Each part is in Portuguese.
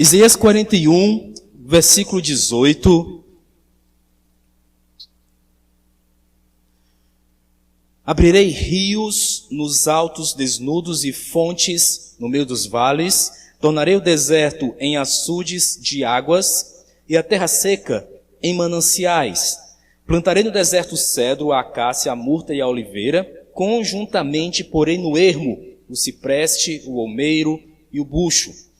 Isaías 41, versículo 18. Abrirei rios nos altos desnudos e fontes no meio dos vales. Tornarei o deserto em açudes de águas e a terra seca em mananciais. Plantarei no deserto o cedro, a acácia, a murta e a oliveira. Conjuntamente porei no ermo o cipreste, o olmeiro e o bucho,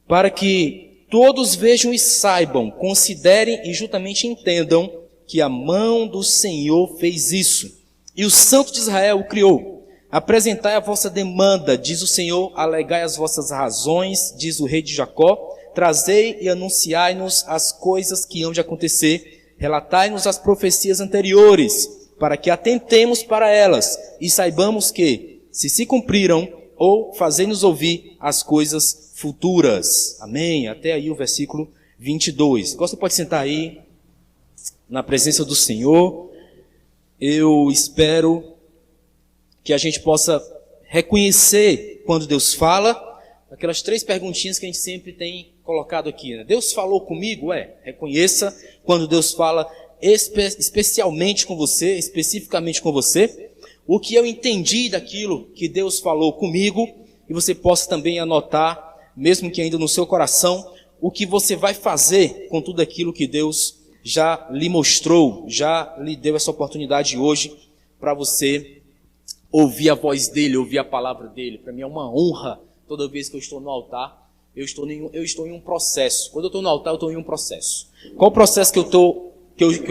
para que todos vejam e saibam, considerem e juntamente entendam que a mão do Senhor fez isso, e o Santo de Israel o criou. Apresentai a vossa demanda, diz o Senhor, alegai as vossas razões, diz o rei de Jacó, trazei e anunciai-nos as coisas que hão de acontecer, relatai-nos as profecias anteriores, para que atentemos para elas, e saibamos que, se cumpriram, ou fazei-nos ouvir as coisas futuras. Amém? Até aí o versículo 22. Agora você pode sentar aí, na presença do Senhor. Eu espero que a gente possa reconhecer quando Deus fala, aquelas 3 perguntinhas que a gente sempre tem colocado aqui, né? Deus falou comigo? Reconheça quando Deus fala especialmente com você, especificamente com você, o que eu entendi daquilo que Deus falou comigo, e você possa também anotar, mesmo que ainda no seu coração, o que você vai fazer com tudo aquilo que Deus já lhe mostrou, já lhe deu essa oportunidade hoje para você ouvir a voz dele, ouvir a palavra dele. Para mim é uma honra, toda vez que eu estou no altar, eu estou em um processo. Quando eu estou no altar, eu estou em um processo. Qual o processo que eu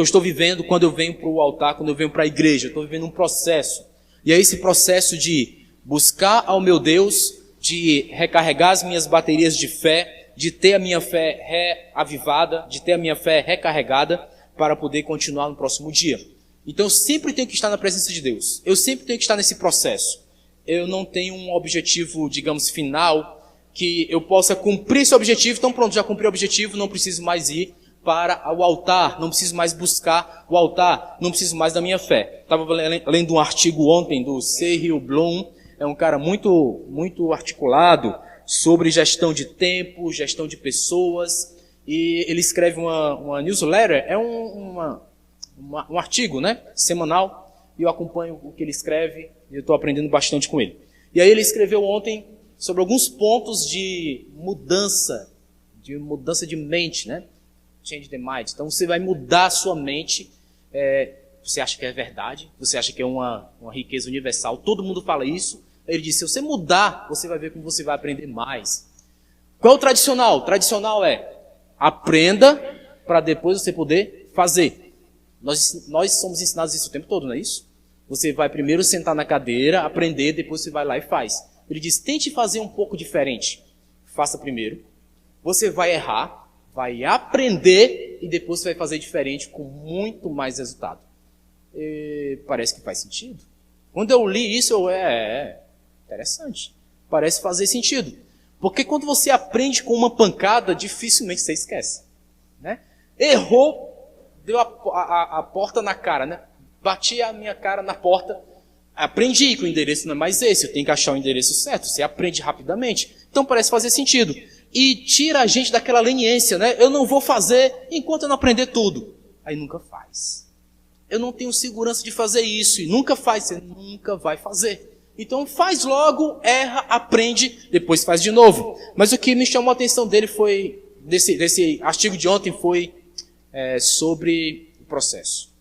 estou vivendo quando eu venho para o altar, quando eu venho para a igreja? Eu estou vivendo um processo. E é esse processo de buscar ao meu Deus, de recarregar as minhas baterias de fé, de ter a minha fé reavivada, de ter a minha fé recarregada, para poder continuar no próximo dia. Então eu sempre tenho que estar na presença de Deus. Eu sempre tenho que estar nesse processo. Eu não tenho um objetivo, digamos, final, que eu possa cumprir esse objetivo. Então pronto, já cumpri o objetivo, não preciso mais ir para o altar, não preciso mais buscar o altar, não preciso mais da minha fé. Estava lendo um artigo ontem do C.Hill Bloom, é um cara muito, muito articulado sobre gestão de tempo, gestão de pessoas, e ele escreve uma newsletter, é um artigo, né, semanal, e eu acompanho o que ele escreve, e eu estou aprendendo bastante com ele. E aí ele escreveu ontem sobre alguns pontos de mudança de mente, né? Change the mind. Então você vai mudar a sua mente. Você acha que é verdade? Você acha que é uma riqueza universal? Todo mundo fala isso. Ele disse, se você mudar, você vai ver como você vai aprender mais. Qual é o tradicional? O tradicional é aprenda para depois você poder fazer. Nós somos ensinados isso o tempo todo, não é isso? Você vai primeiro sentar na cadeira, aprender, depois você vai lá e faz. Ele diz, tente fazer um pouco diferente. Faça primeiro. Você vai errar, vai aprender e depois você vai fazer diferente com muito mais resultado. Parece que faz sentido. Quando eu li isso, interessante. Parece fazer sentido. Porque quando você aprende com uma pancada, dificilmente você esquece. Né? Errou, deu a porta na cara, né? Bati a minha cara na porta, aprendi que o endereço não é mais esse, eu tenho que achar o endereço certo, você aprende rapidamente. Então parece fazer sentido. E tira a gente daquela leniência, né? Eu não vou fazer enquanto eu não aprender tudo. Aí nunca faz. Eu não tenho segurança de fazer isso. E nunca faz, você nunca vai fazer. Então faz logo, erra, aprende, depois faz de novo. Mas o que me chamou a atenção dele foi, desse artigo de ontem, foi sobre o processo.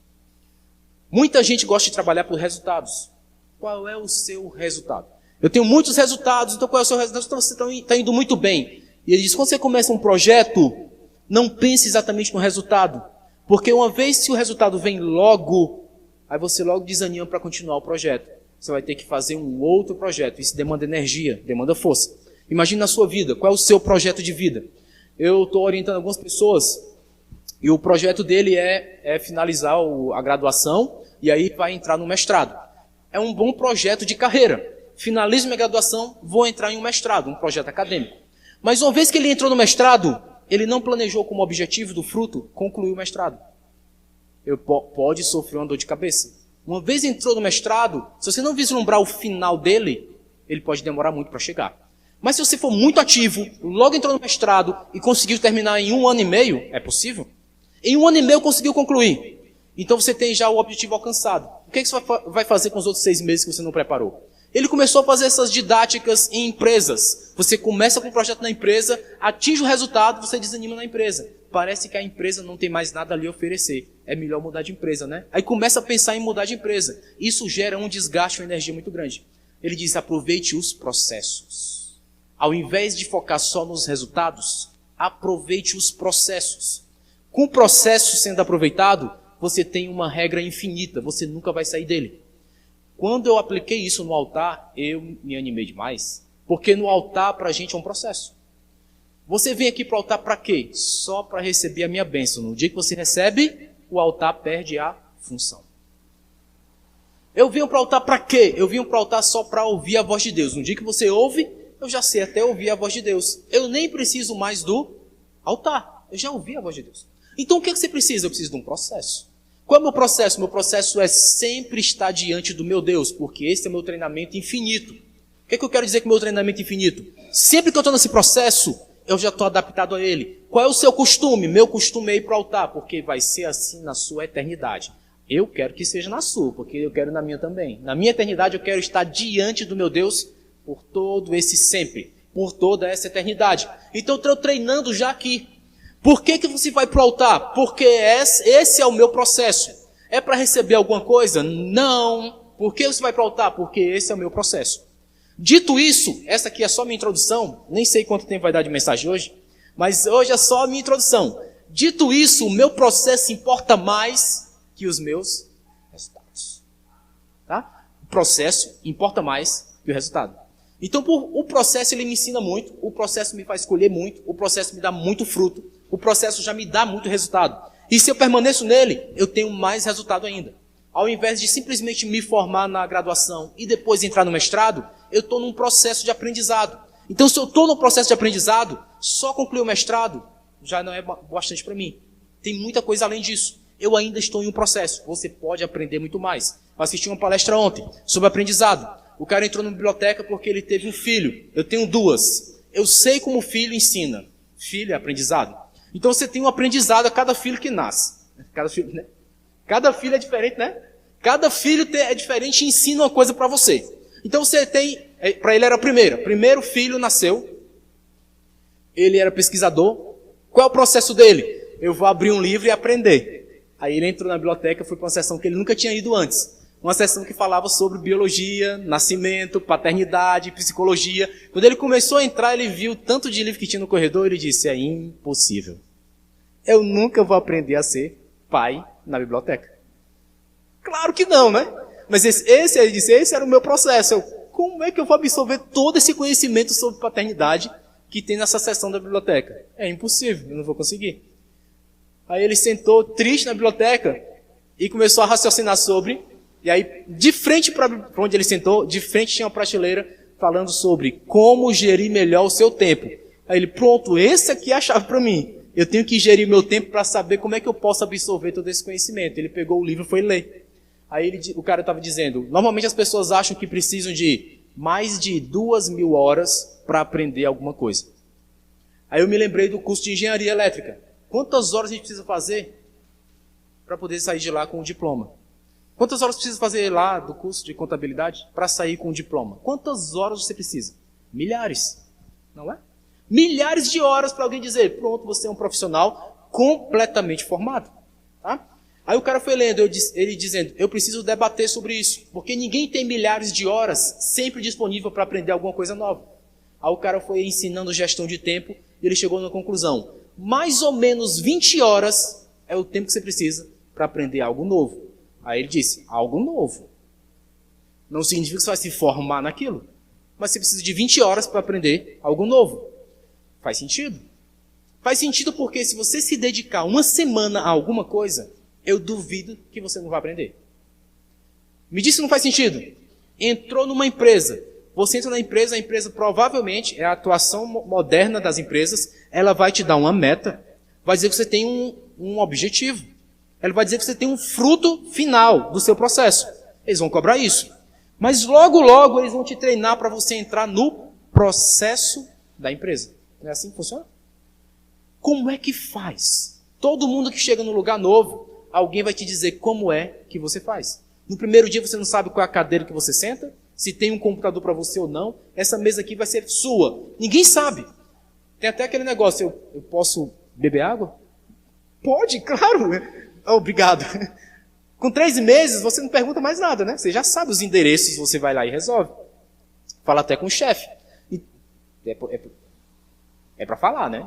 Muita gente gosta de trabalhar por resultados. Qual é o seu resultado? Eu tenho muitos resultados, então qual é o seu resultado? Então você está indo muito bem. E ele diz, quando você começa um projeto, não pense exatamente no resultado. Porque uma vez que o resultado vem logo, aí você logo desanima para continuar o projeto. Você vai ter que fazer um outro projeto. Isso demanda energia, demanda força. Imagine na sua vida, qual é o seu projeto de vida? Eu estou orientando algumas pessoas e o projeto dele é finalizar a graduação e aí vai entrar no mestrado. É um bom projeto de carreira. Finalizo minha graduação, vou entrar em um mestrado, um projeto acadêmico. Mas uma vez que ele entrou no mestrado, ele não planejou como objetivo do fruto concluir o mestrado. Pode sofrer uma dor de cabeça. Uma vez entrou no mestrado, se você não vislumbrar o final dele, ele pode demorar muito para chegar. Mas se você for muito ativo, logo entrou no mestrado e conseguiu terminar em 1 ano e meio, é possível? Em 1 ano e meio conseguiu concluir. Então você tem já o objetivo alcançado. O que é que você vai fazer com os outros 6 meses que você não preparou? Ele começou a fazer essas didáticas em empresas. Você começa com um projeto na empresa, atinge o resultado, você desanima na empresa. Parece que a empresa não tem mais nada ali a oferecer. É melhor mudar de empresa, né? Aí começa a pensar em mudar de empresa. Isso gera um desgaste, uma energia muito grande. Ele diz, aproveite os processos. Ao invés de focar só nos resultados, aproveite os processos. Com o processo sendo aproveitado, você tem uma regra infinita, você nunca vai sair dele. Quando eu apliquei isso no altar, eu me animei demais, porque no altar para a gente é um processo. Você vem aqui para o altar para quê? Só para receber a minha bênção. No dia que você recebe, o altar perde a função. Eu venho para o altar para quê? Eu venho para o altar só para ouvir a voz de Deus. No dia que você ouve, eu já sei até ouvir a voz de Deus. Eu nem preciso mais do altar. Eu já ouvi a voz de Deus. Então o que você precisa? Eu preciso de um processo. Qual é o meu processo? Meu processo é sempre estar diante do meu Deus, porque esse é o meu treinamento infinito. O que eu quero dizer com o meu treinamento infinito? Sempre que eu estou nesse processo, eu já estou adaptado a ele. Qual é o seu costume? Meu costume é ir para o altar, porque vai ser assim na sua eternidade. Eu quero que seja na sua, porque eu quero na minha também. Na minha eternidade eu quero estar diante do meu Deus por todo esse sempre, por toda essa eternidade. Então eu estou treinando já aqui. Por que você vai para o altar? Porque esse é o meu processo. É para receber alguma coisa? Não. Por que você vai para o altar? Porque esse é o meu processo. Dito isso, essa aqui é só minha introdução. Nem sei quanto tempo vai dar de mensagem hoje, mas hoje é só a minha introdução. Dito isso, o meu processo importa mais que os meus resultados. Tá? O processo importa mais que o resultado. Então, o processo ele me ensina muito, o processo me faz escolher muito, o processo me dá muito fruto, o processo já me dá muito resultado. E se eu permaneço nele, eu tenho mais resultado ainda. Ao invés de simplesmente me formar na graduação e depois entrar no mestrado, eu estou num processo de aprendizado. Então, se eu estou no processo de aprendizado, só concluir o mestrado já não é bastante para mim. Tem muita coisa além disso. Eu ainda estou em um processo. Você pode aprender muito mais. Eu assisti uma palestra ontem sobre aprendizado. O cara entrou na biblioteca porque ele teve um filho. Eu tenho 2. Eu sei como o filho ensina. Filho é aprendizado. Então você tem um aprendizado a cada filho que nasce. Cada filho, né? Cada filho é diferente, né? Cada filho é diferente e ensina uma coisa para você. Então você tem... Para ele era a primeira. Primeiro filho nasceu. Ele era pesquisador. Qual é o processo dele? Eu vou abrir um livro e aprender. Aí ele entrou na biblioteca, foi para uma sessão que ele nunca tinha ido antes. Uma sessão que falava sobre biologia, nascimento, paternidade, psicologia. Quando ele começou a entrar, ele viu tanto de livro que tinha no corredor, ele disse, é impossível. Eu nunca vou aprender a ser pai na biblioteca. Claro que não, né? Mas ele disse, esse era o meu processo. Como é que eu vou absorver todo esse conhecimento sobre paternidade que tem nessa sessão da biblioteca? É impossível, eu não vou conseguir. Aí ele sentou triste na biblioteca e começou a raciocinar sobre... E aí, de frente para onde ele sentou, de frente tinha uma prateleira falando sobre como gerir melhor o seu tempo. Aí ele, pronto, esse aqui é a chave para mim. Eu tenho que gerir meu tempo para saber como é que eu posso absorver todo esse conhecimento. Ele pegou o livro e foi ler. Aí o cara estava dizendo, normalmente as pessoas acham que precisam de mais de 2.000 horas para aprender alguma coisa. Aí eu me lembrei do curso de engenharia elétrica. Quantas horas a gente precisa fazer para poder sair de lá com o diploma? Quantas horas precisa fazer lá do curso de contabilidade para sair com o diploma? Quantas horas você precisa? Milhares, não é? Milhares de horas para alguém dizer, pronto, você é um profissional completamente formado. Tá? Aí o cara foi lendo, ele dizendo, eu preciso debater sobre isso, porque ninguém tem milhares de horas sempre disponível para aprender alguma coisa nova. Aí o cara foi ensinando gestão de tempo e ele chegou na conclusão, mais ou menos 20 horas é o tempo que você precisa para aprender algo novo. Aí ele disse, algo novo. Não significa que você vai se formar naquilo, mas você precisa de 20 horas para aprender algo novo. Faz sentido? Faz sentido porque se você se dedicar uma semana a alguma coisa, eu duvido que você não vai aprender. Me disse que não faz sentido. Entrou numa empresa. Você entra na empresa, a empresa provavelmente, é a atuação moderna das empresas, ela vai te dar uma meta, vai dizer que você tem um objetivo. Ela vai dizer que você tem um fruto final do seu processo. Eles vão cobrar isso. Mas logo, logo, eles vão te treinar para você entrar no processo da empresa. Não é assim que funciona? Como é que faz? Todo mundo que chega num lugar novo, alguém vai te dizer como é que você faz. No primeiro dia você não sabe qual é a cadeira que você senta, se tem um computador para você ou não. Essa mesa aqui vai ser sua. Ninguém sabe. Tem até aquele negócio, eu posso beber água? Pode, claro. Obrigado. Com 3 meses você não pergunta mais nada, né? Você já sabe os endereços, você vai lá e resolve. Fala até com o chefe. É para falar, né?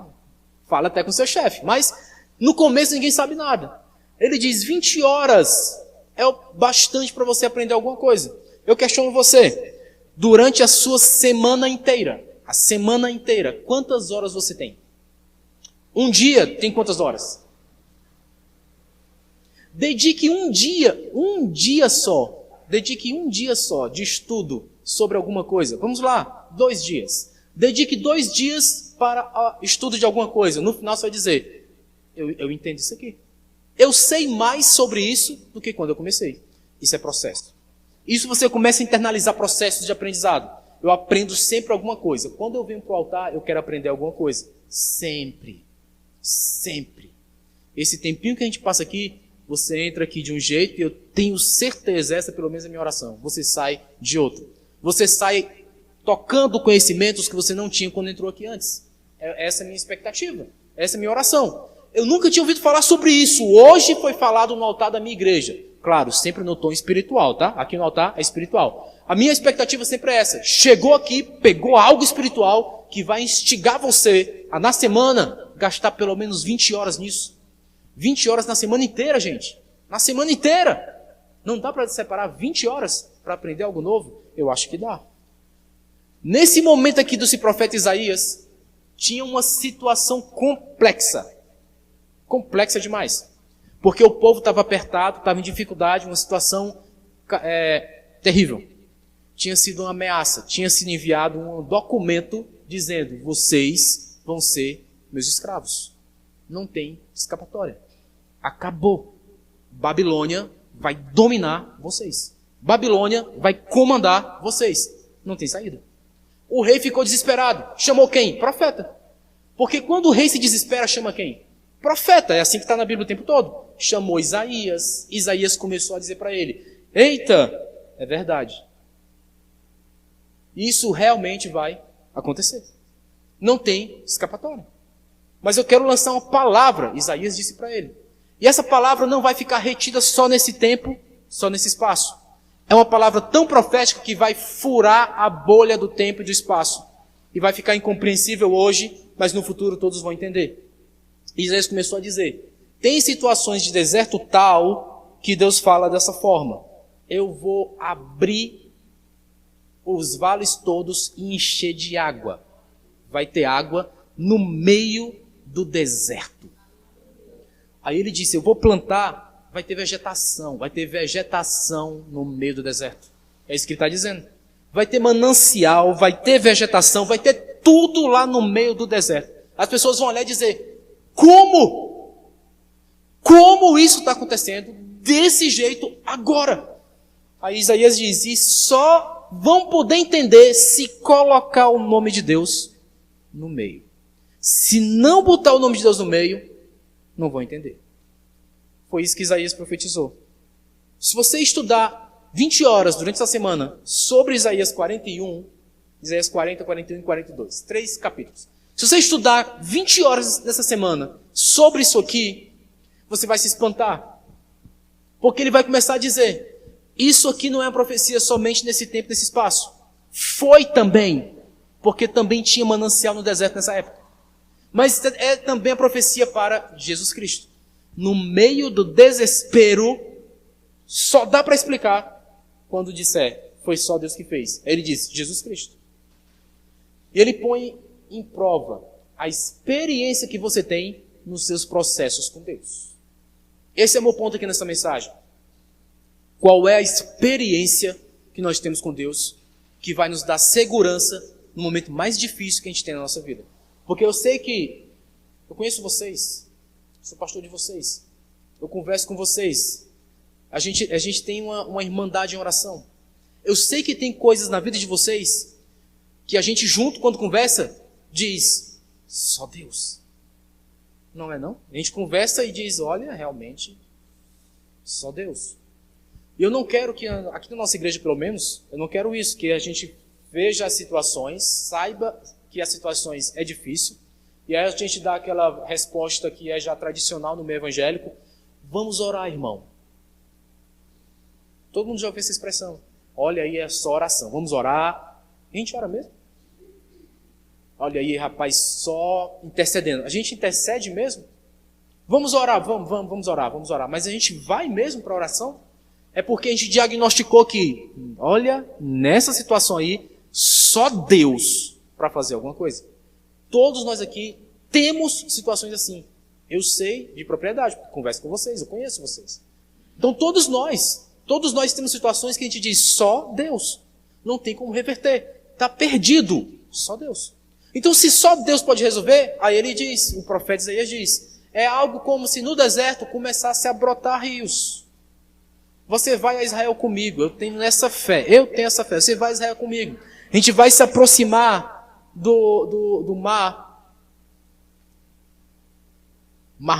Fala até com o seu chefe. Mas no começo ninguém sabe nada. Ele diz 20 horas é o bastante para você aprender alguma coisa. Eu questiono você. Durante a sua semana inteira, quantas horas você tem? Um dia tem quantas horas? Dedique um dia só de estudo sobre alguma coisa. Vamos lá, 2 dias. Dedique 2 dias para estudo de alguma coisa. No final você vai dizer, eu entendo isso aqui. Eu sei mais sobre isso do que quando eu comecei. Isso é processo. Isso você começa a internalizar processos de aprendizado. Eu aprendo sempre alguma coisa. Quando eu venho para o altar, eu quero aprender alguma coisa. Sempre. Esse tempinho que a gente passa aqui, você entra aqui de um jeito, e eu tenho certeza, essa pelo menos é a minha oração, você sai de outro. Você sai tocando conhecimentos que você não tinha quando entrou aqui antes. Essa é a minha expectativa. Essa é a minha oração. Eu nunca tinha ouvido falar sobre isso. Hoje foi falado no altar da minha igreja. Claro, sempre no tom espiritual, tá? Aqui no altar é espiritual. A minha expectativa sempre é essa. Chegou aqui, pegou algo espiritual que vai instigar você a, na semana, gastar pelo menos 20 horas nisso. 20 horas na semana inteira, gente. Na semana inteira. Não dá para separar 20 horas para aprender algo novo? Eu acho que dá. Nesse momento aqui do profeta Isaías, tinha uma situação complexa. Complexa demais. Porque o povo estava apertado, estava em dificuldade, uma situação terrível. Tinha sido uma ameaça, tinha sido enviado um documento dizendo, vocês vão ser meus escravos. Não tem escapatória. Acabou. Babilônia vai dominar vocês. Babilônia vai comandar vocês. Não tem saída. O rei ficou desesperado. Chamou quem? Profeta. Porque quando o rei se desespera, chama quem? Profeta. É assim que está na Bíblia o tempo todo. Chamou Isaías. Isaías começou a dizer para ele, eita, é verdade. Isso realmente vai acontecer. Não tem escapatória. Mas eu quero lançar uma palavra, Isaías disse para ele. E essa palavra não vai ficar retida só nesse tempo, só nesse espaço. É uma palavra tão profética que vai furar a bolha do tempo e do espaço. E vai ficar incompreensível hoje, mas no futuro todos vão entender. E Isaías começou a dizer, tem situações de deserto tal que Deus fala dessa forma. Eu vou abrir os vales todos e encher de água. Vai ter água no meio do deserto. Aí ele disse, eu vou plantar, vai ter vegetação no meio do deserto. É isso que ele está dizendo. Vai ter manancial, vai ter vegetação, vai ter tudo lá no meio do deserto. As pessoas vão olhar e dizer, como? Como isso está acontecendo desse jeito agora? Aí Isaías diz, e só vão poder entender se colocar o nome de Deus no meio. Se não botar o nome de Deus no meio, não vão entender. Foi isso que Isaías profetizou. Se você estudar 20 horas durante essa semana sobre Isaías 41, Isaías 40, 41 e 42, 3 capítulos. Se você estudar 20 horas dessa semana sobre isso aqui, você vai se espantar. Porque ele vai começar a dizer, isso aqui não é uma profecia somente nesse tempo, nesse espaço. Foi também, porque também tinha manancial no deserto nessa época. Mas é também a profecia para Jesus Cristo. No meio do desespero, só dá para explicar quando disser, foi só Deus que fez. Ele diz, Jesus Cristo. E ele põe em prova a experiência que você tem nos seus processos com Deus. Esse é o meu ponto aqui nessa mensagem. Qual é a experiência que nós temos com Deus que vai nos dar segurança no momento mais difícil que a gente tem na nossa vida? Porque eu sei que eu conheço vocês, sou pastor de vocês, eu converso com vocês, a gente tem uma irmandade em oração. Eu sei que tem coisas na vida de vocês que a gente junto, quando conversa, diz, só Deus. Não é não? A gente conversa e diz, olha, realmente, só Deus. E eu não quero que, aqui na nossa igreja pelo menos, eu não quero isso, que a gente veja as situações, saiba que as situações é difícil, e aí a gente dá aquela resposta que é já tradicional no meio evangélico, vamos orar, irmão. Todo mundo já ouviu essa expressão. Olha aí, é só oração, vamos orar. A gente ora mesmo? Olha aí, rapaz, só intercedendo. A gente intercede mesmo? Vamos orar, vamos orar. Mas a gente vai mesmo para a oração? É porque a gente diagnosticou que, olha, nessa situação aí, só Deus para fazer alguma coisa. Todos nós aqui temos situações assim. Eu sei de propriedade, porque converso com vocês, eu conheço vocês. Então todos nós temos situações que a gente diz, só Deus. Não tem como reverter. Está perdido, só Deus. Então se só Deus pode resolver, aí ele diz, o profeta Isaías diz, é algo como se no deserto começasse a brotar rios. Você vai a Israel comigo, eu tenho essa fé, você vai a Israel comigo. A gente vai se aproximar do Mar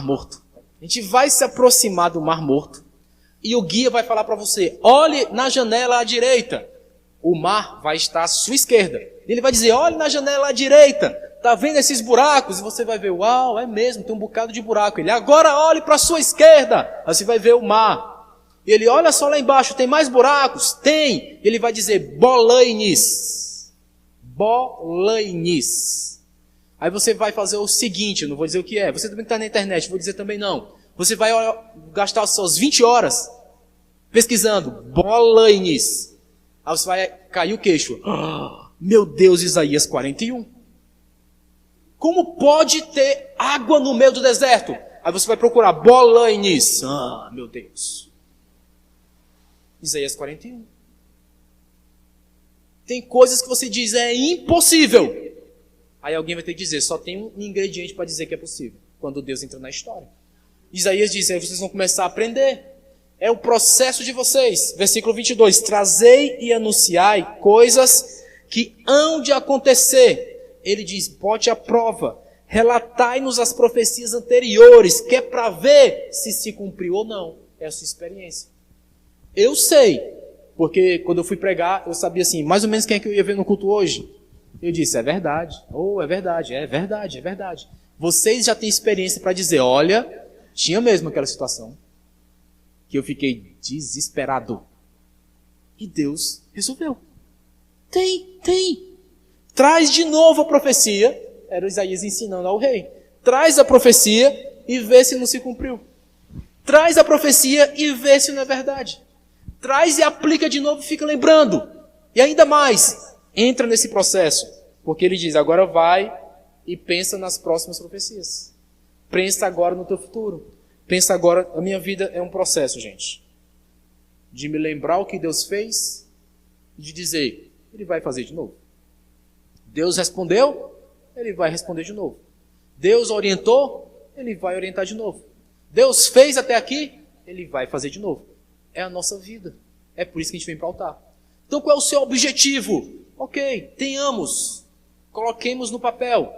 Morto. A gente vai se aproximar do Mar Morto. E o guia vai falar para você, olhe na janela à direita. O mar vai estar à sua esquerda. Ele vai dizer, olhe na janela à direita. Está vendo esses buracos? E você vai ver, uau, é mesmo, tem um bocado de buraco. Ele, agora olhe para a sua esquerda. Aí você vai ver o mar. E ele, olha só lá embaixo, tem mais buracos? Tem. Ele vai dizer, bolainis. Bolainis. Aí você vai fazer o seguinte, eu não vou dizer o que é. Você também está na internet, vou dizer também não. Você vai gastar as suas 20 horas pesquisando bolainis. Aí você vai cair o queixo. Oh, meu Deus, Isaías 41. Como pode ter água no meio do deserto? Aí você vai procurar bolainis. Ah, meu Deus. Isaías 41. Tem coisas que você diz, é impossível. Aí alguém vai ter que dizer, só tem um ingrediente para dizer que é possível. Quando Deus entra na história. Isaías diz, aí vocês vão começar a aprender. É o processo de vocês. Versículo 22. Trazei e anunciai coisas que hão de acontecer. Ele diz, bote à prova. Relatai-nos as profecias anteriores, que é para ver se cumpriu ou não. É a sua experiência. Eu sei, porque quando eu fui pregar, eu sabia assim, mais ou menos quem é que eu ia ver no culto hoje. Eu disse, é verdade. É verdade. Vocês já têm experiência para dizer, olha, tinha mesmo aquela situação que eu fiquei desesperado. E Deus resolveu. Tem. Traz de novo a profecia. Era Isaías ensinando ao rei. Traz a profecia e vê se não se cumpriu. Traz a profecia e vê se não é verdade. Traz e aplica de novo e fica lembrando. E ainda mais, entra nesse processo. Porque ele diz, agora vai e pensa nas próximas profecias. Pensa agora no teu futuro. Pensa agora, a minha vida é um processo, gente. De me lembrar o que Deus fez, de dizer, Ele vai fazer de novo. Deus respondeu, Ele vai responder de novo. Deus orientou, Ele vai orientar de novo. Deus fez até aqui, Ele vai fazer de novo. É a nossa vida. É por isso que a gente vem para o altar. Então qual é o seu objetivo? Ok, tenhamos, coloquemos no papel.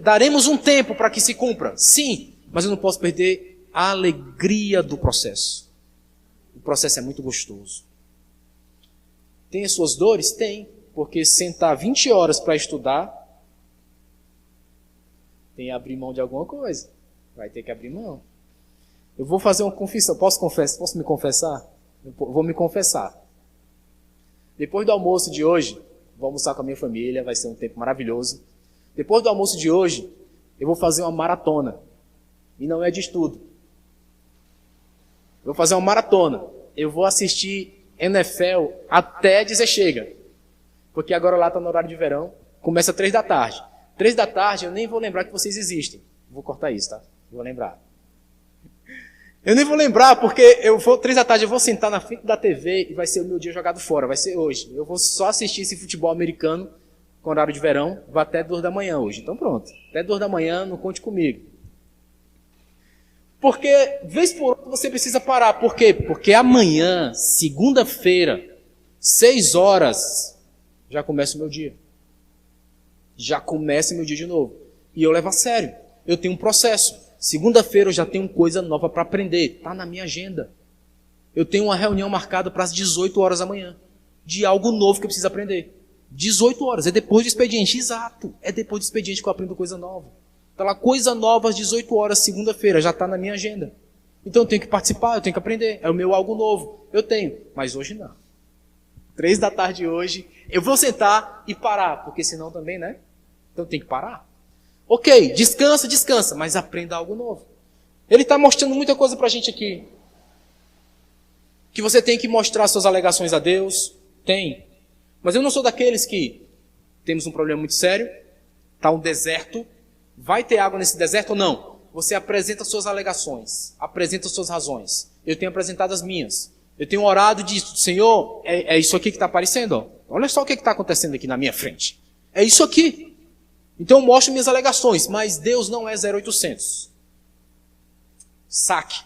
Daremos um tempo para que se cumpra. Sim, mas eu não posso perder a alegria do processo. O processo é muito gostoso. Tem as suas dores? Tem. Porque sentar 20 horas para estudar, tem que abrir mão de alguma coisa. Vai ter que abrir mão. Eu vou fazer uma confissão. Posso me confessar? Vou me confessar. Depois do almoço de hoje, vou almoçar com a minha família, vai ser um tempo maravilhoso. Depois do almoço de hoje, eu vou fazer uma maratona. E não é de estudo. Eu vou fazer uma maratona. Eu vou assistir NFL até dizer chega. Porque agora lá está no horário de verão. Começa às 3 da tarde. 3 da tarde eu nem vou lembrar que vocês existem. Vou cortar isso, tá? Vou lembrar. Eu nem vou lembrar porque 3 da tarde eu vou sentar na frente da TV e vai ser o meu dia jogado fora. Vai ser hoje. Eu vou só assistir esse futebol americano com horário de verão. Vai até 2 da manhã hoje. Então pronto. Até 2 da manhã, não conte comigo. Porque, vez por outra, você precisa parar. Por quê? Porque amanhã, segunda-feira, 6 horas, já começa o meu dia. Já começa meu dia de novo. E eu levo a sério. Eu tenho um processo. Segunda-feira eu já tenho coisa nova para aprender. Está na minha agenda. Eu tenho uma reunião marcada para as 18 horas da manhã. De algo novo que eu preciso aprender. 18 horas. É depois do expediente. Exato. É depois do expediente que eu aprendo coisa nova. Está lá, coisa nova às 18 horas, segunda-feira. Já está na minha agenda. Então eu tenho que participar, eu tenho que aprender. É o meu algo novo. Eu tenho. Mas hoje não. 3 da tarde hoje, eu vou sentar e parar. Porque senão também, né? Então tem que parar. Ok, descansa, descansa. Mas aprenda algo novo. Ele está mostrando muita coisa para a gente aqui. Que você tem que mostrar suas alegações a Deus. Tem. Mas eu não sou daqueles que temos um problema muito sério. Está um deserto. Vai ter água nesse deserto ou não? Você apresenta suas alegações. Apresenta suas razões. Eu tenho apresentado as minhas. Eu tenho orado e dito, Senhor, é isso aqui que está aparecendo. Ó. Olha só o que está acontecendo aqui na minha frente. É isso aqui. Então eu mostro minhas alegações. Mas Deus não é 0800. Saque.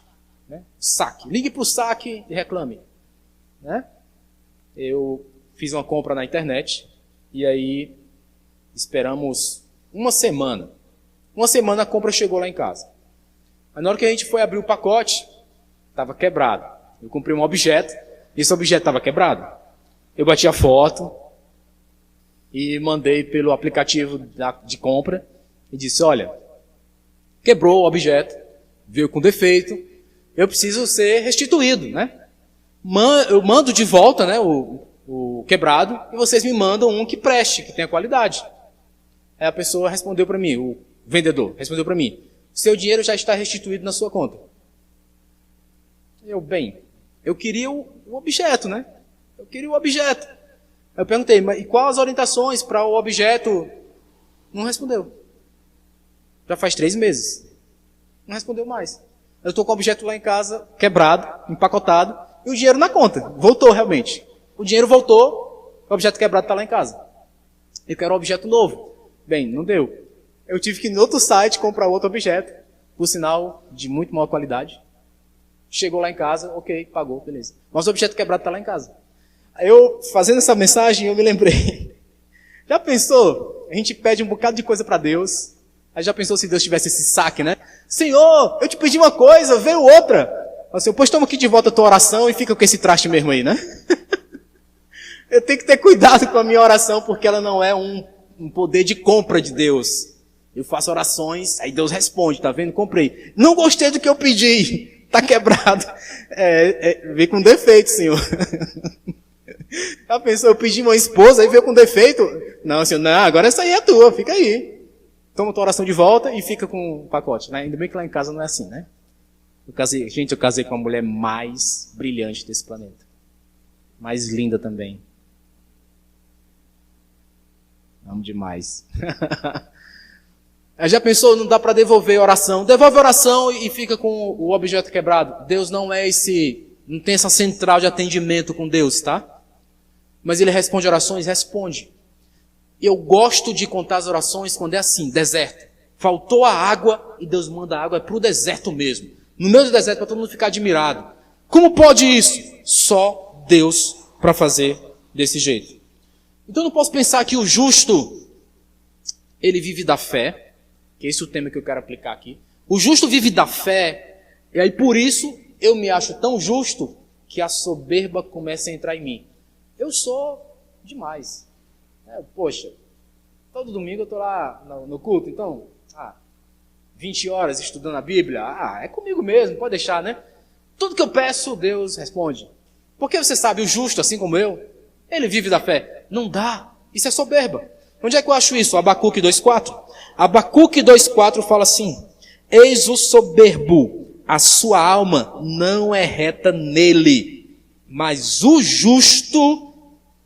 Né? Saque. Ligue para o saque e reclame. Né? Eu fiz uma compra na internet. E aí esperamos uma semana. Uma semana a compra chegou lá em casa. Aí na hora que a gente foi abrir o pacote, estava quebrado. Eu comprei um objeto, esse objeto estava quebrado. Eu bati a foto e mandei pelo aplicativo de compra e disse, olha, quebrou o objeto, veio com defeito, eu preciso ser restituído, né? Eu mando de volta, né, o quebrado e vocês me mandam um que preste, que tenha qualidade. Aí a pessoa respondeu para mim, o vendedor respondeu para mim, seu dinheiro já está restituído na sua conta. Eu queria o objeto, né? Eu queria o objeto. Eu perguntei, mas e quais as orientações para o objeto? Não respondeu. Já faz 3 meses. Não respondeu mais. Eu estou com o objeto lá em casa, quebrado, empacotado, e o dinheiro na conta. Voltou realmente. O dinheiro voltou, o objeto quebrado está lá em casa. Eu quero um objeto novo. Bem, não deu. Eu tive que ir em outro site comprar outro objeto, por sinal de muito maior qualidade. Chegou lá em casa, ok, pagou, beleza. Mas o objeto quebrado está lá em casa. Eu, fazendo essa mensagem, eu me lembrei. Já pensou? A gente pede um bocado de coisa para Deus. Aí já pensou se Deus tivesse esse saque, né? Senhor, eu te pedi uma coisa, veio outra. Assim, pois toma aqui de volta a tua oração e fica com esse traste mesmo aí, né? Eu tenho que ter cuidado com a minha oração, porque ela não é um poder de compra de Deus. Eu faço orações, aí Deus responde, tá vendo? Comprei. Não gostei do que eu pedi. Tá quebrado. Veio com defeito, Senhor. Já pensou, eu pedi uma esposa, aí veio com defeito? Não, Senhor, não, agora essa aí é tua, fica aí. Toma tua oração de volta e fica com o pacote. Né? Ainda bem que lá em casa não é assim, né? Eu casei com a mulher mais brilhante desse planeta. Mais linda também. Amo demais. Já pensou, não dá para devolver a oração. Devolve a oração e fica com o objeto quebrado. Deus não não tem essa central de atendimento com Deus, tá? Mas Ele responde orações? Responde. Eu gosto de contar as orações quando é assim, deserto. Faltou a água e Deus manda a água para o deserto mesmo. No meio do deserto, para todo mundo ficar admirado. Como pode isso? Só Deus para fazer desse jeito. Então eu não posso pensar que o justo, ele vive da fé. Que esse é o tema que eu quero aplicar aqui. O justo vive da fé, e aí por isso eu me acho tão justo que a soberba começa a entrar em mim. Eu sou demais. Poxa, todo domingo eu estou lá no culto, então, 20 horas estudando a Bíblia, é comigo mesmo, pode deixar, né? Tudo que eu peço, Deus responde. Porque você sabe, o justo, assim como eu, ele vive da fé. Não dá, isso é soberba. Onde é que eu acho isso? Abacuque 2,4. Abacuque 2,4 fala assim, eis o soberbo, a sua alma não é reta nele, mas o justo,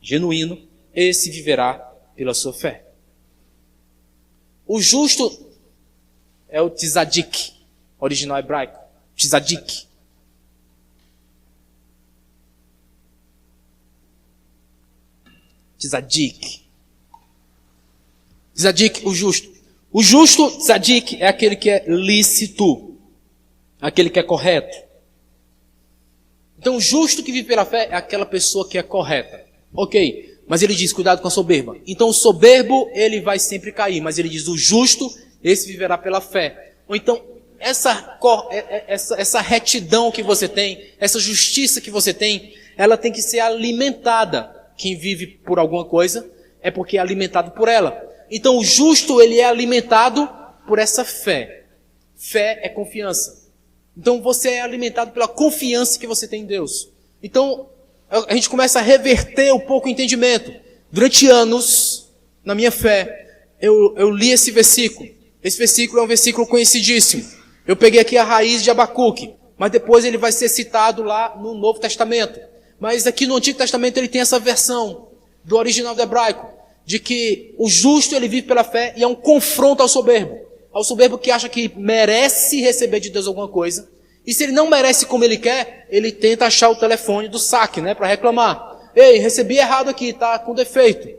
genuíno, esse viverá pela sua fé. O justo é o tzadik, original hebraico, tzadik. Tzadik. Tzadik, o justo. O justo, tzadik, é aquele que é lícito, aquele que é correto. Então, o justo que vive pela fé é aquela pessoa que é correta. Ok, Mas ele diz, cuidado com a soberba. Então o soberbo, ele vai sempre cair. Mas ele diz, o justo, esse viverá pela fé. Ou então, essa retidão que você tem, essa justiça que você tem, ela tem que ser alimentada. Quem vive por alguma coisa é porque é alimentado por ela. Então o justo, ele é alimentado por essa fé. Fé é confiança. Então você é alimentado pela confiança que você tem em Deus. Então a gente começa a reverter um pouco o entendimento. Durante anos, na minha fé, eu li esse versículo. Esse versículo é um versículo conhecidíssimo. Eu peguei aqui a raiz de Abacuque, mas depois ele vai ser citado lá no Novo Testamento. Mas aqui no Antigo Testamento ele tem essa versão do original do hebraico, de que o justo ele vive pela fé e é um confronto ao soberbo. Ao soberbo que acha que merece receber de Deus alguma coisa. E se ele não merece como ele quer, ele tenta achar o telefone do saque, para reclamar. Ei, recebi errado aqui, tá com defeito.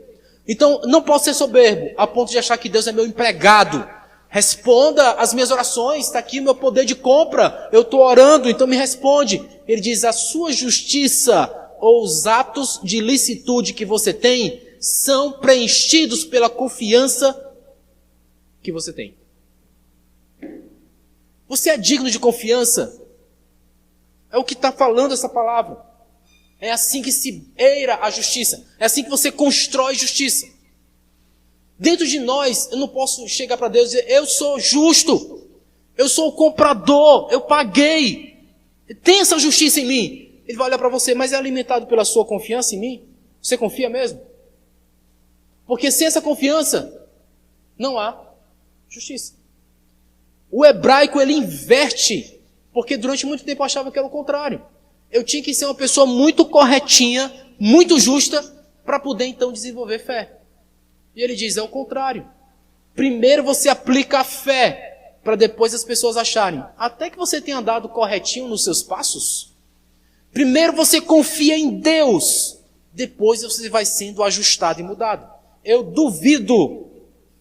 Então, não posso ser soberbo, a ponto de achar que Deus é meu empregado. Responda as minhas orações, está aqui o meu poder de compra, eu estou orando, então me responde. Ele diz, a sua justiça ou os atos de licitude que você tem são preenchidos pela confiança que você tem. Você é digno de confiança? É o que está falando essa palavra. É assim que se eira a justiça. É assim que você constrói justiça. Dentro de nós, eu não posso chegar para Deus e dizer, eu sou justo. Eu sou o comprador. Eu paguei. Tem essa justiça em mim. Ele vai olhar para você, mas é alimentado pela sua confiança em mim? Você confia mesmo? Porque sem essa confiança, não há justiça. O hebraico, ele inverte, porque durante muito tempo eu achava que era o contrário. Eu tinha que ser uma pessoa muito corretinha, muito justa, para poder então desenvolver fé. E ele diz, é o contrário. Primeiro você aplica a fé, para depois as pessoas acharem. Até que você tenha andado corretinho nos seus passos. Primeiro você confia em Deus, depois você vai sendo ajustado e mudado. Eu duvido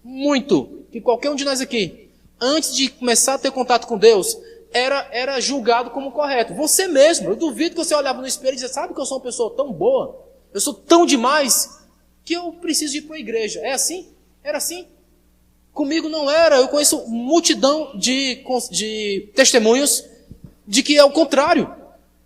muito que qualquer um de nós aqui, antes de começar a ter contato com Deus, era julgado como correto. Você mesmo, eu duvido que você olhava no espelho e dizia, sabe que eu sou uma pessoa tão boa, eu sou tão demais, que eu preciso ir para a igreja. É assim? Era assim? Comigo não era. Eu conheço multidão de testemunhos de que é o contrário.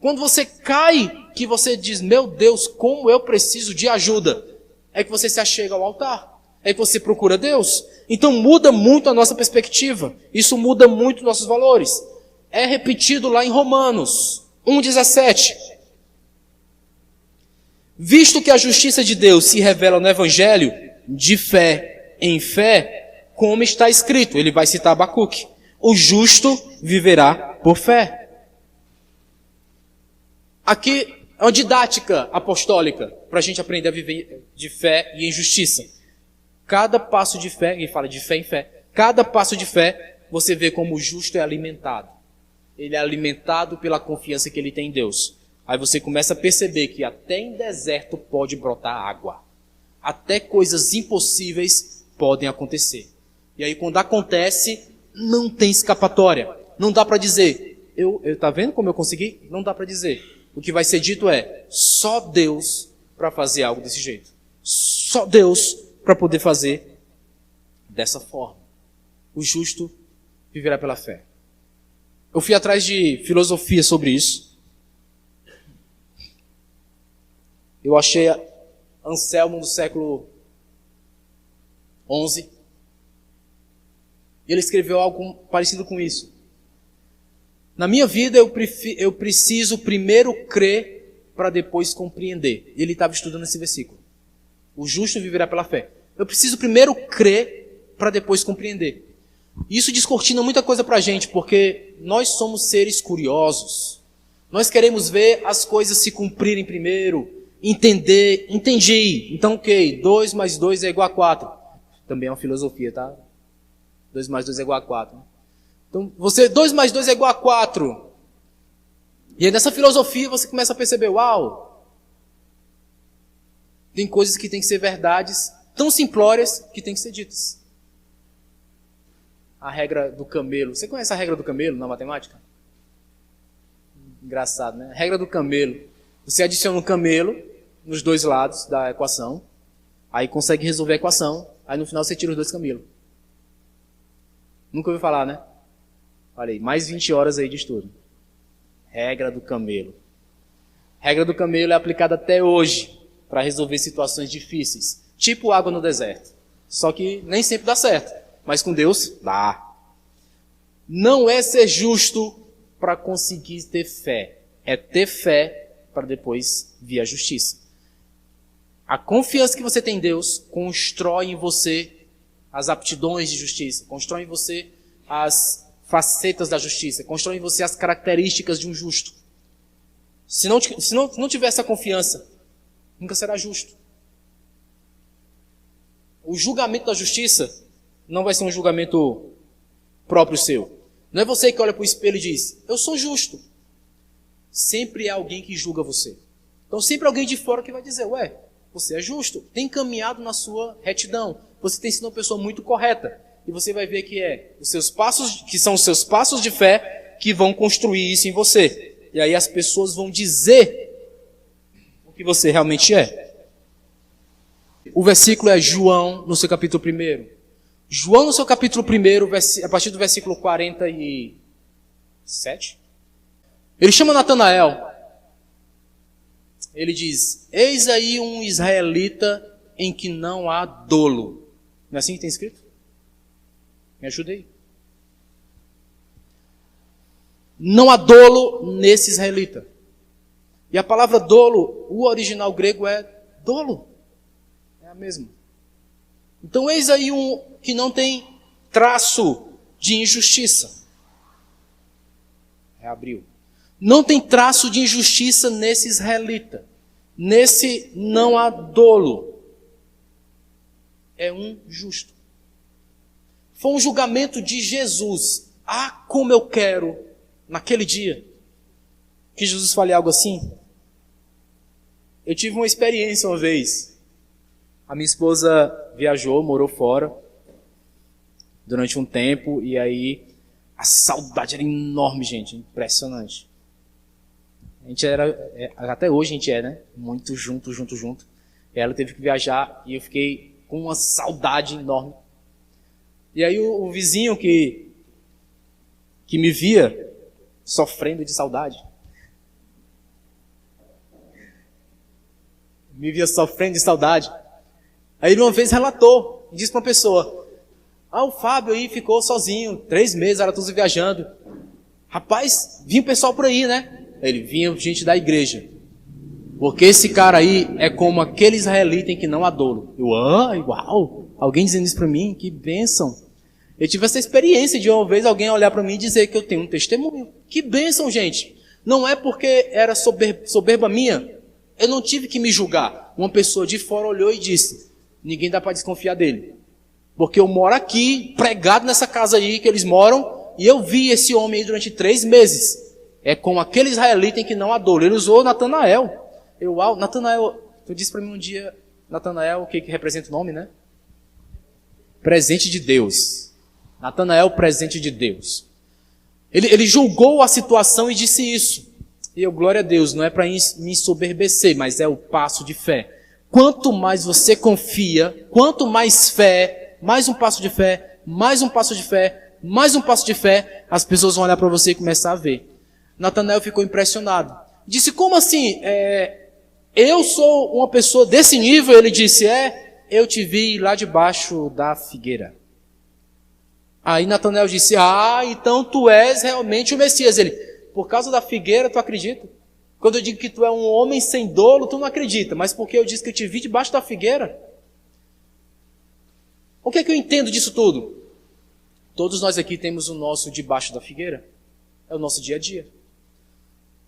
Quando você cai, que você diz, meu Deus, como eu preciso de ajuda, é que você se achega ao altar. É que você procura Deus. Então muda muito a nossa perspectiva. Isso muda muito nossos valores. É repetido lá em Romanos 1,17. Visto que a justiça de Deus se revela no Evangelho, de fé em fé, como está escrito, ele vai citar Abacuque, o justo viverá por fé. Aqui é uma didática apostólica para a gente aprender a viver de fé e em justiça. Cada passo de fé, ele fala de fé em fé, cada passo de fé você vê como o justo é alimentado. Ele é alimentado pela confiança que ele tem em Deus. Aí você começa a perceber que até em deserto pode brotar água. Até coisas impossíveis podem acontecer. E aí quando acontece, não tem escapatória. Não dá para dizer, tá vendo como eu consegui? Não dá para dizer. O que vai ser dito é, só Deus para fazer algo desse jeito. Só Deus para poder fazer dessa forma. O justo viverá pela fé. Eu fui atrás de filosofia sobre isso. Eu achei Anselmo do século XI. E ele escreveu algo parecido com isso. Na minha vida eu preciso primeiro crer para depois compreender. Ele estava estudando esse versículo. O justo viverá pela fé. Eu preciso primeiro crer para depois compreender. Isso descortina muita coisa para a gente, porque nós somos seres curiosos. Nós queremos ver as coisas se cumprirem primeiro, entender, entendi. Então, ok, 2 mais 2 é igual a 4. Também é uma filosofia, tá? 2 mais 2 é igual a 4. Então, 2 mais 2 é igual a 4. E aí nessa filosofia você começa a perceber, uau, tem coisas que tem que ser verdades tão simplórias que tem que ser ditas. A regra do camelo. Você conhece a regra do camelo na matemática? Engraçado, né? A regra do camelo. Você adiciona um camelo nos dois lados da equação Aí consegue resolver a equação, aí no final você tira os 2 camelos. Nunca ouviu falar, né? Olha aí, mais 20 horas aí de estudo. Regra do camelo. Regra do camelo é aplicada até hoje para resolver situações difíceis. Tipo água no deserto. Só que nem sempre dá certo. Mas com Deus, dá. Não é ser justo para conseguir ter fé. É ter fé para depois vir a justiça. A confiança que você tem em Deus constrói em você as aptidões de justiça, constrói em você as facetas da justiça, constrói em você as características de um justo. Se não tiver essa confiança, nunca será justo. O julgamento da justiça não vai ser um julgamento próprio seu. Não é você que olha para o espelho e diz, eu sou justo. Sempre é alguém que julga você. Então sempre é alguém de fora que vai dizer, ué, você é justo, tem caminhado na sua retidão, você tem sido uma pessoa muito correta. E você vai ver que são os seus passos de fé que vão construir isso em você. E aí as pessoas vão dizer o que você realmente é. O versículo é João, no seu capítulo 1. João, no seu capítulo 1, a partir do versículo 47, ele chama Natanael. Ele diz, eis aí um israelita em que não há dolo. Não é assim que tem escrito? Me ajuda aí. Não há dolo nesse israelita. E a palavra dolo, o original grego é dolo. É a mesma. Então eis aí um que não tem traço de injustiça. Reabriu. Não tem traço de injustiça nesse israelita. Nesse não há dolo. É um justo. Foi um julgamento de Jesus. Ah, como eu quero, naquele dia, que Jesus fale algo assim. Eu tive uma experiência uma vez. A minha esposa viajou, morou fora, durante um tempo, e aí a saudade era enorme, gente, impressionante. A gente até hoje a gente é, né? Muito junto. Ela teve que viajar e eu fiquei com uma saudade enorme. E aí o vizinho que me via sofrendo de saudade, aí ele uma vez relatou, disse para uma pessoa, o Fábio aí ficou sozinho, 3 meses, era todos viajando. Rapaz, vinha o pessoal por aí, né? Ele vinha gente da igreja. Porque esse cara aí é como aquele israelita em que não há dolo. Igual, alguém dizendo isso para mim, que bênção. Eu tive essa experiência de uma vez alguém olhar para mim e dizer que eu tenho um testemunho. Que bênção, gente. Não é porque era soberba minha. Eu não tive que me julgar. Uma pessoa de fora olhou e disse, ninguém dá para desconfiar dele. Porque eu moro aqui, pregado nessa casa aí que eles moram, e eu vi esse homem aí durante 3 meses. É como aquele israelita em que não há dolo. Ele usou Natanael. Natanael, tu disse para mim um dia, Natanael, o que representa o nome, né? Presente de Deus. Natanael, presente de Deus. Ele julgou a situação e disse isso. E eu, glória a Deus, não é para me ensoberbecer, mas é o passo de fé. Quanto mais você confia, quanto mais fé, mais um passo de fé, mais um passo de fé, mais um passo de fé, as pessoas vão olhar para você e começar a ver. Natanael ficou impressionado. Disse, como assim? Eu sou uma pessoa desse nível? Ele disse, eu te vi lá debaixo da figueira. Aí Natanael disse, então tu és realmente o Messias. Ele, por causa da figueira tu acredita? Quando eu digo que tu é um homem sem dolo, tu não acredita. Mas porque eu disse que eu te vi debaixo da figueira? O que é que eu entendo disso tudo? Todos nós aqui temos o nosso debaixo da figueira. É o nosso dia a dia.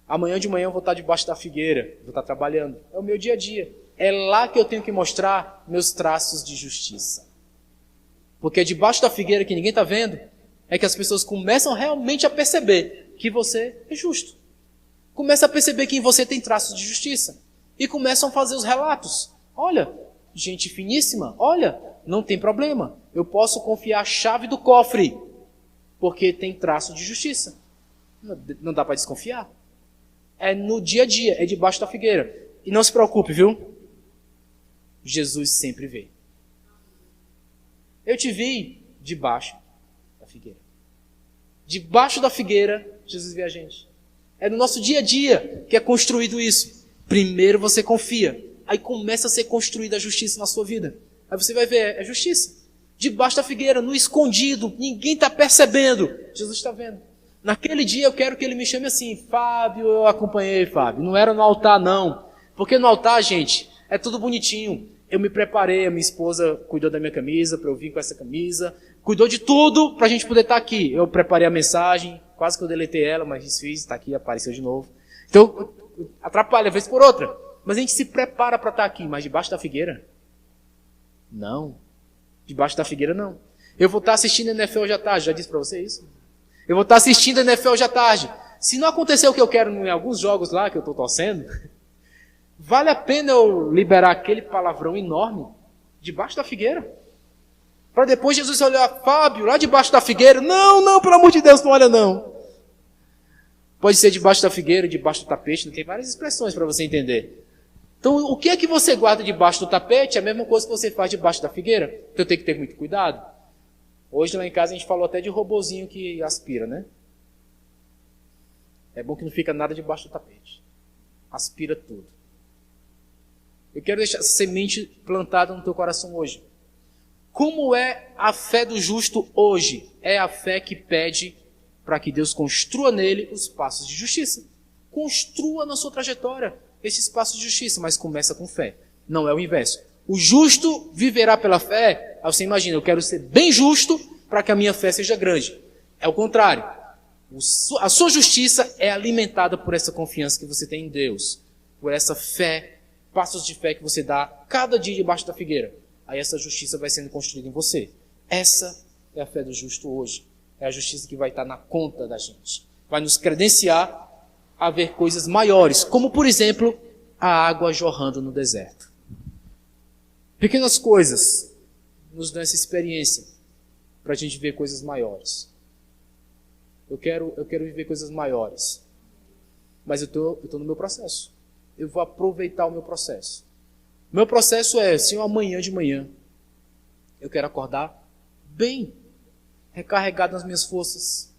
Amanhã de manhã eu vou estar debaixo da figueira, vou estar trabalhando. É o meu dia a dia. É lá que eu tenho que mostrar meus traços de justiça. Porque é debaixo da figueira que ninguém está vendo, é que as pessoas começam realmente a perceber que você é justo. Começam a perceber que em você tem traços de justiça. E começam a fazer os relatos. Olha, gente finíssima, olha, não tem problema. Eu posso confiar a chave do cofre, porque tem traço de justiça. Não dá para desconfiar. É no dia a dia, é debaixo da figueira. E não se preocupe, viu? Jesus sempre vê. Eu te vi debaixo da figueira. Debaixo da figueira, Jesus vê a gente. É no nosso dia a dia que é construído isso. Primeiro você confia, aí começa a ser construída a justiça na sua vida. Aí você vai ver, é justiça. Debaixo da figueira, no escondido, ninguém está percebendo. Jesus está vendo. Naquele dia eu quero que ele me chame assim, Fábio, eu acompanhei, Fábio. Não era no altar, não. Porque no altar, gente, é tudo bonitinho. Eu me preparei, a minha esposa cuidou da minha camisa, para eu vir com essa camisa. Cuidou de tudo para a gente poder estar aqui. Eu preparei a mensagem, quase que eu deletei ela, mas desfiz, está aqui, apareceu de novo. Então, atrapalha, vez por outra. Mas a gente se prepara para estar aqui, mas debaixo da figueira? Não. Debaixo da figueira, não. Eu vou estar assistindo a NFL hoje à tarde, já disse para você isso? Eu vou estar assistindo a NFL hoje à tarde. Se não acontecer o que eu quero em alguns jogos lá, que eu estou torcendo, vale a pena eu liberar aquele palavrão enorme debaixo da figueira? Para depois Jesus olhar, Fábio, lá debaixo da figueira? Não, não, pelo amor de Deus, não olha não. Pode ser debaixo da figueira, debaixo do tapete, tem várias expressões para você entender. Então, o que é que você guarda debaixo do tapete? É a mesma coisa que você faz debaixo da figueira. Então, tem que ter muito cuidado. Hoje, lá em casa, a gente falou até de robozinho que aspira, né? É bom que não fica nada debaixo do tapete. Aspira tudo. Eu quero deixar essa semente plantada no teu coração hoje. Como é a fé do justo hoje? É a fé que pede para que Deus construa nele os passos de justiça. Construa na sua trajetória esses passos de justiça, mas começa com fé. Não é o inverso. O justo viverá pela fé. Aí você imagina, eu quero ser bem justo para que a minha fé seja grande. É o contrário. A sua justiça é alimentada por essa confiança que você tem em Deus. Por essa fé, passos de fé que você dá cada dia debaixo da figueira. Aí essa justiça vai sendo construída em você. Essa é a fé do justo hoje. É a justiça que vai estar na conta da gente. Vai nos credenciar a ver coisas maiores, como por exemplo, a água jorrando no deserto. Pequenas coisas nos dão essa experiência para a gente ver coisas maiores. Eu quero viver coisas maiores, mas eu estou no meu processo. Eu vou aproveitar o meu processo. O meu processo é, se amanhã de manhã eu quero acordar bem, recarregado nas minhas forças,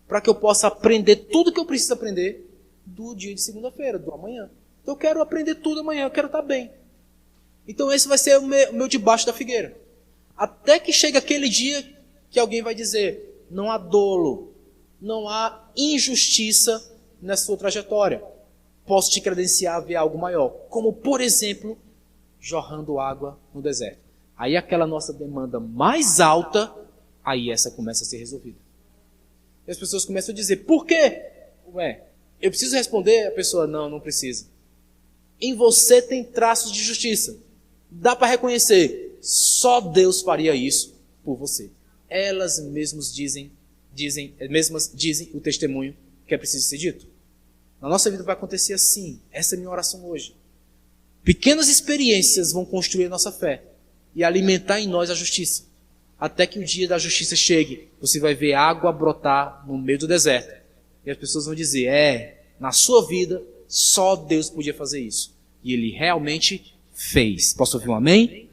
para que eu possa aprender tudo que eu preciso aprender do dia de segunda-feira, do amanhã. Então eu quero aprender tudo amanhã, eu quero estar bem. Então esse vai ser o meu debaixo da figueira. Até que chegue aquele dia que alguém vai dizer, não há dolo, não há injustiça na sua trajetória. Posso te credenciar a ver algo maior, como por exemplo, jorrando água no deserto. Aí aquela nossa demanda mais alta, aí essa começa a ser resolvida. E as pessoas começam a dizer, por quê? Ué, eu preciso responder? A pessoa, não precisa. Em você tem traços de justiça. Dá para reconhecer. Só Deus faria isso por você. Elas mesmas dizem o testemunho que é preciso ser dito. Na nossa vida vai acontecer assim. Essa é a minha oração hoje. Pequenas experiências vão construir a nossa fé e alimentar em nós a justiça. Até que o dia da justiça chegue, você vai ver água brotar no meio do deserto. E as pessoas vão dizer, na sua vida, só Deus podia fazer isso. E Ele realmente fez. Posso ouvir um amém?